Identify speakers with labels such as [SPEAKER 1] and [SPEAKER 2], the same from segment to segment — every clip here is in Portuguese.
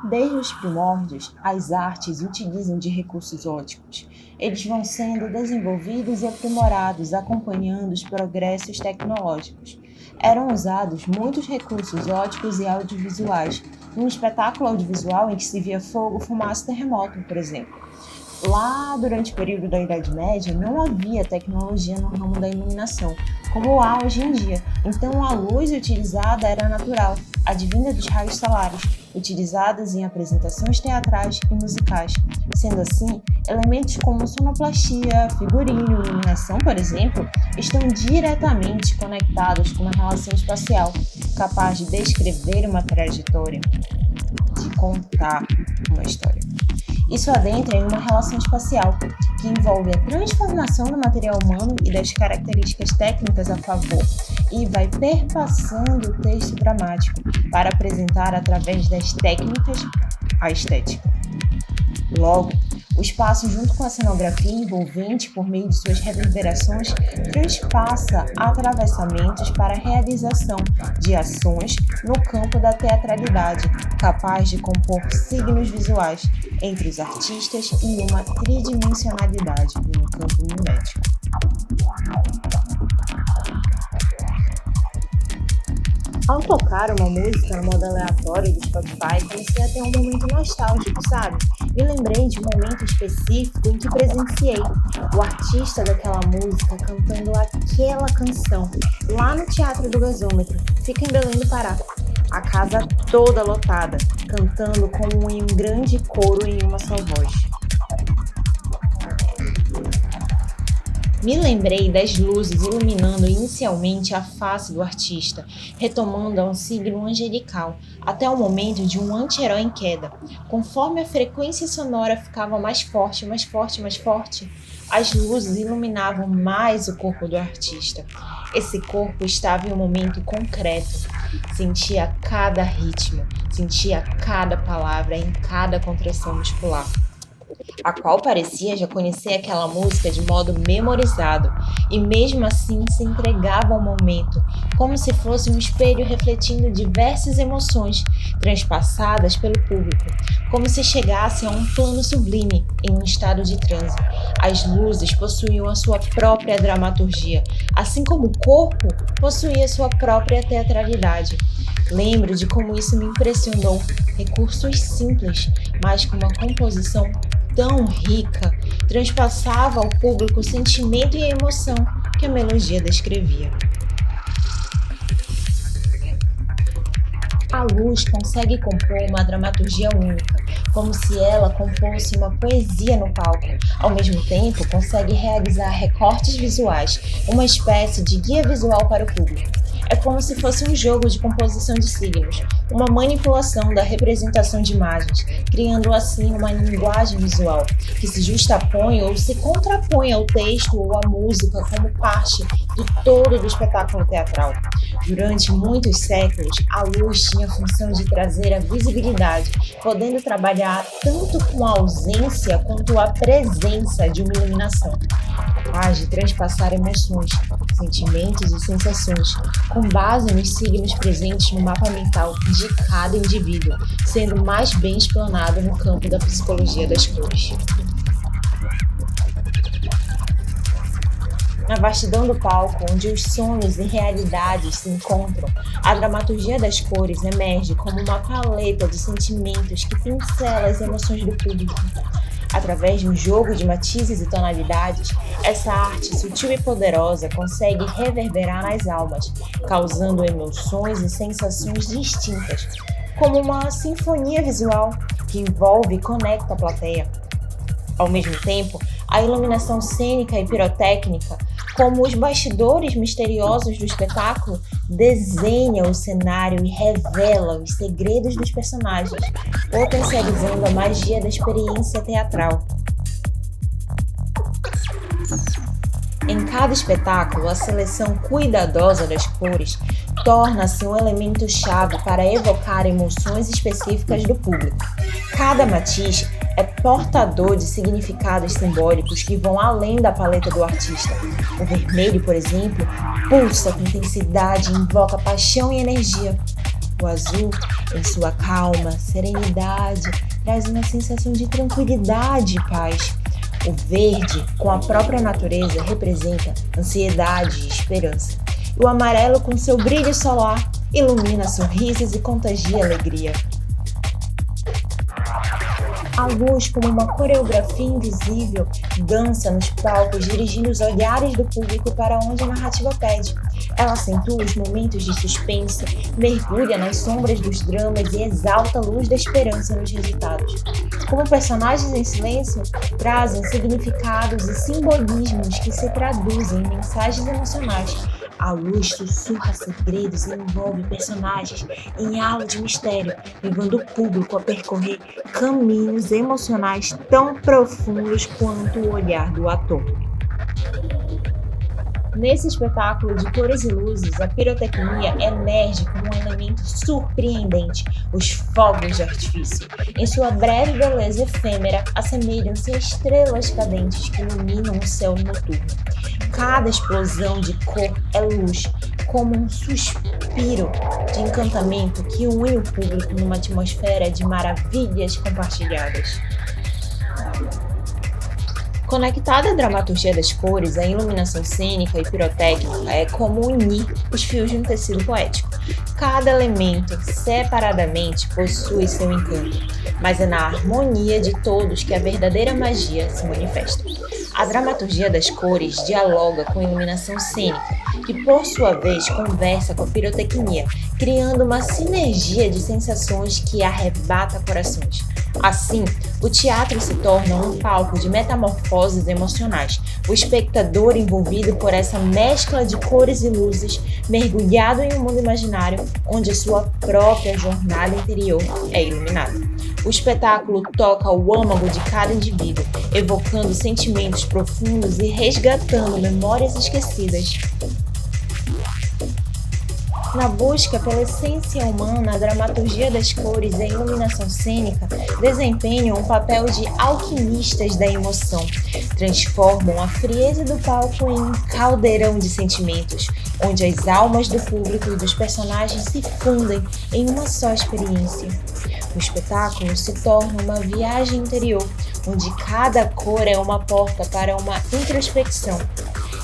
[SPEAKER 1] Desde os primórdios, as artes utilizam de recursos óticos. Eles vão sendo desenvolvidos e aprimorados, acompanhando os progressos tecnológicos. Eram usados muitos recursos óticos e audiovisuais, num espetáculo audiovisual em que se via fogo, fumaça e terremoto, por exemplo. Lá, durante o período da Idade Média, não havia tecnologia no ramo da iluminação, como há hoje em dia. Então, a luz utilizada era natural, advinda dos raios solares, utilizadas em apresentações teatrais e musicais. Sendo assim, elementos como sonoplastia, figurino e iluminação, por exemplo, estão diretamente conectados com uma relação espacial, capaz de descrever uma trajetória, de contar uma história. Isso adentra em uma relação espacial, que envolve a transformação do material humano e das características técnicas a favor, e vai perpassando o texto dramático para apresentar através das técnicas a estética. Logo, o espaço, junto com a cenografia envolvente por meio de suas reverberações, transpassa atravessamentos para a realização de ações no campo da teatralidade, capaz de compor signos visuais entre os artistas e uma tridimensionalidade no campo mimético. Ao tocar uma música no modo aleatório do Spotify, comecei a ter um momento nostálgico, sabe? Me lembrei de um momento específico em que presenciei o artista daquela música cantando aquela canção lá no Teatro do Gasômetro, fica em Belém do Pará. A casa toda lotada, cantando como em um grande coro em uma só voz. Me lembrei das luzes iluminando inicialmente a face do artista, retomando a um signo angelical, até o momento de um anti-herói em queda. Conforme a frequência sonora ficava mais forte, as luzes iluminavam mais o corpo do artista. Esse corpo estava em um momento concreto. Sentia cada ritmo, sentia cada palavra em cada contração muscular, a qual parecia já conhecer aquela música de modo memorizado, e mesmo assim se entregava ao momento, como se fosse um espelho refletindo diversas emoções transpassadas pelo público, como se chegasse a um plano sublime em um estado de transe. As luzes possuíam a sua própria dramaturgia, assim como o corpo possuía sua própria teatralidade. Lembro de como isso me impressionou, recursos simples, mas com uma composição tão rica, transpassava ao público o sentimento e a emoção que a melodia descrevia. A luz consegue compor uma dramaturgia única, como se ela compôsse uma poesia no palco. Ao mesmo tempo, consegue realizar recortes visuais, uma espécie de guia visual para o público. É como se fosse um jogo de composição de signos, uma manipulação da representação de imagens, criando assim uma linguagem visual que se justapõe ou se contrapõe ao texto ou à música como parte do todo do espetáculo teatral. Durante muitos séculos, a luz tinha a função de trazer a visibilidade, podendo trabalhar tanto com a ausência quanto a presença de uma iluminação, capaz de transpassar emoções, sentimentos e sensações, com base nos signos presentes no mapa mental de cada indivíduo, sendo mais bem explanado no campo da psicologia das cores. Na vastidão do palco, onde os sonhos e realidades se encontram, a dramaturgia das cores emerge como uma paleta de sentimentos que pincela as emoções do público. Através de um jogo de matizes e tonalidades, essa arte sutil e poderosa consegue reverberar nas almas, causando emoções e sensações distintas, como uma sinfonia visual que envolve e conecta a plateia. Ao mesmo tempo, a iluminação cênica e pirotécnica, como os bastidores misteriosos do espetáculo, desenha o cenário e revela os segredos dos personagens, potencializando a magia da experiência teatral. Em cada espetáculo, a seleção cuidadosa das cores torna-se um elemento-chave para evocar emoções específicas do público. Cada matiz é portador de significados simbólicos que vão além da paleta do artista. O vermelho, por exemplo, pulsa com intensidade e invoca paixão e energia. O azul, em sua calma, serenidade, traz uma sensação de tranquilidade e paz. O verde, com a própria natureza, representa ansiedade e esperança. E o amarelo, com seu brilho solar, ilumina sorrisos e contagia alegria. A luz, como uma coreografia invisível, dança nos palcos, dirigindo os olhares do público para onde a narrativa pede. Ela acentua os momentos de suspense, mergulha nas sombras dos dramas e exalta a luz da esperança nos resultados. Como personagens em silêncio, trazem significados e simbolismos que se traduzem em mensagens emocionais. A luz sussurra segredos e envolve personagens em aula de mistério, levando o público a percorrer caminhos emocionais tão profundos quanto o olhar do ator. Nesse espetáculo de cores e luzes, a pirotecnia emerge como um elemento surpreendente, os fogos de artifício. Em sua breve beleza efêmera, assemelham-se a estrelas cadentes que iluminam o céu noturno. Cada explosão de cor é luz, como um suspiro de encantamento que une o público numa atmosfera de maravilhas compartilhadas. Conectada à dramaturgia das cores, a iluminação cênica e pirotécnica é como unir os fios de um tecido poético. Cada elemento, separadamente, possui seu encanto, mas é na harmonia de todos que a verdadeira magia se manifesta. A dramaturgia das cores dialoga com a iluminação cênica, que por sua vez conversa com a pirotecnia, criando uma sinergia de sensações que arrebata corações. Assim, o teatro se torna um palco de metamorfoses emocionais. O espectador, envolvido por essa mescla de cores e luzes, mergulhado em um mundo imaginário onde a sua própria jornada interior é iluminada. O espetáculo toca o âmago de cada indivíduo, evocando sentimentos profundos e resgatando memórias esquecidas. Na busca pela essência humana, a dramaturgia das cores e a iluminação cênica desempenham um papel de alquimistas da emoção. Transformam a frieza do palco em um caldeirão de sentimentos, onde as almas do público e dos personagens se fundem em uma só experiência. O espetáculo se torna uma viagem interior, onde cada cor é uma porta para uma introspecção.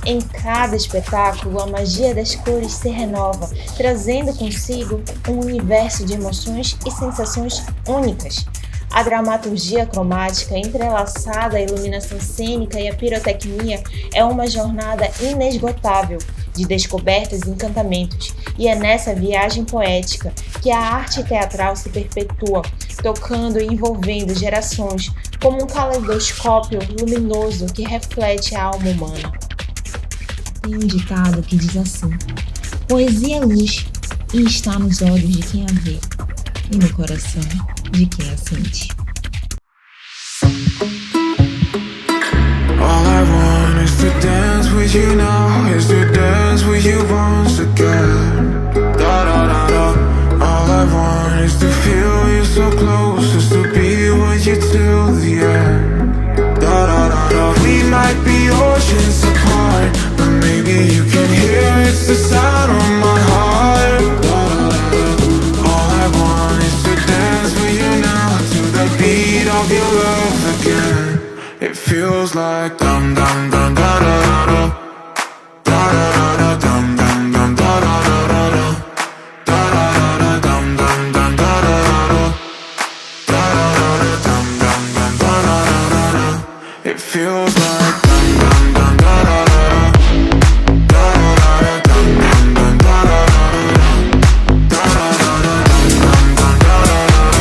[SPEAKER 1] Em cada espetáculo, a magia das cores se renova, trazendo consigo um universo de emoções e sensações únicas. A dramaturgia cromática, entrelaçada à iluminação cênica e à pirotecnia, é uma jornada inesgotável de descobertas e encantamentos, e é nessa viagem poética que a arte teatral se perpetua, tocando e envolvendo gerações como um caleidoscópio luminoso que reflete a alma humana. Tem um ditado que diz assim: poesia é luz e está nos olhos de quem a vê e no coração de quem a sente.
[SPEAKER 2] All I want is to dance with you now, is to dance with you once again. Da da da da. All I want is to feel you so close, is to be with you till the end. Da da da da. We might be oceans apart, but maybe you can hear it's the sound of my heart. Da da da da. All I want is to dance with you now, to the beat of your love again. It feels like dum dum dum da da da da, da da da da dum dum dum da da da da da, da da da da dum dum dum da da da da, da da da da dum dum dum da da da da. It feels like dum dum dum da da da da, da da da da dum dum dum da da da da, da da da da dum dum dum da da da da,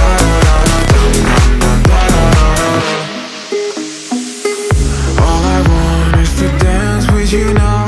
[SPEAKER 2] da da da da dum dum dum da da da da. All I want is to dance with you now,